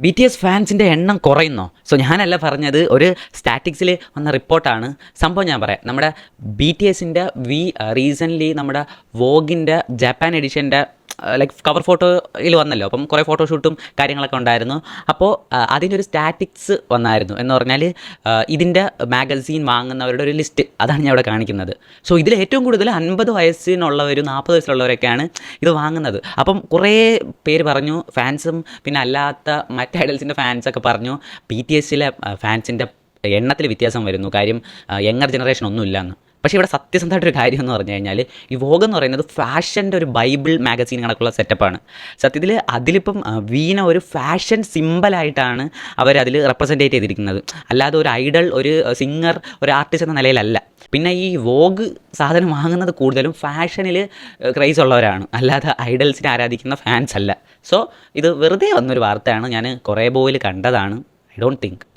BTS ഫാൻസിൻ്റെ എണ്ണം കുറയുന്നോ? So ഞാനല്ല പറഞ്ഞത്, ഒരു സ്റ്റാറ്റിക്സിൽ വന്ന റിപ്പോർട്ടാണ്. സംഭവം ഞാൻ പറയാം. നമ്മുടെ BTSൻ്റെ റീസെൻ്റ്ലി നമ്മുടെ വോഗിൻ്റെ ജപ്പാൻ എഡിഷൻ്റെ ലൈക്ക് കവർ ഫോട്ടോയിൽ വന്നല്ലോ. അപ്പം കുറേ ഫോട്ടോഷൂട്ടും കാര്യങ്ങളൊക്കെ ഉണ്ടായിരുന്നു. അപ്പോൾ അതിൻ്റെ ഒരു സ്റ്റാറ്റിക്സ് വന്നായിരുന്നു. എന്ന് പറഞ്ഞാൽ ഇതിൻ്റെ മാഗസീൻ വാങ്ങുന്നവരുടെ ഒരു ലിസ്റ്റ്, അതാണ് ഞാൻ ഇവിടെ കാണിക്കുന്നത്. സോ ഇതിൽ ഏറ്റവും കൂടുതൽ 50 വയസ്സിനുള്ളവരും 40 വയസ്സിലുള്ളവരൊക്കെയാണ് ഇത് വാങ്ങുന്നത്. അപ്പം കുറേ പേര് പറഞ്ഞു, ഫാൻസും പിന്നെ അല്ലാത്ത മറ്റ് ഐഡൽസിൻ്റെ ഫാൻസൊക്കെ പറഞ്ഞു BTSലെ ഫാൻസിൻ്റെ എണ്ണത്തിൽ വ്യത്യാസം വരുന്നു, കാര്യം യങ്ങർ ജനറേഷൻ ഒന്നുമില്ല എന്ന്. പക്ഷേ ഇവിടെ സത്യസന്ധമായിട്ടൊരു കാര്യം എന്ന് പറഞ്ഞു കഴിഞ്ഞാൽ, ഈ വോഗ് എന്ന് പറയുന്നത് ഫാഷൻ്റെ ഒരു ബൈബിൾ മാഗസീൻ കണക്കുള്ള സെറ്റപ്പാണ്. സത്യത്തിൽ അതിലിപ്പം വീണ ഒരു ഫാഷൻ സിമ്പലായിട്ടാണ് അവരതിൽ റെപ്രസെൻറ്റേറ്റ് ചെയ്തിരിക്കുന്നത്, അല്ലാതെ ഒരു ഐഡൽ, ഒരു സിംഗർ, ഒരു ആർട്ടിസ്റ്റ് എന്ന നിലയിലല്ല. പിന്നെ ഈ വോഗ് സാധനം വാങ്ങുന്നത് കൂടുതലും ഫാഷനിൽ ക്രൈസ് ഉള്ളവരാണ്, അല്ലാതെ ഐഡൽസിനെ ആരാധിക്കുന്ന ഫാൻസ് അല്ല. സോ ഇത് വെറുതെ വന്നൊരു വാർത്തയാണ്, ഞാൻ കുറേ ബോയിൽ കണ്ടതാണ്. I don't think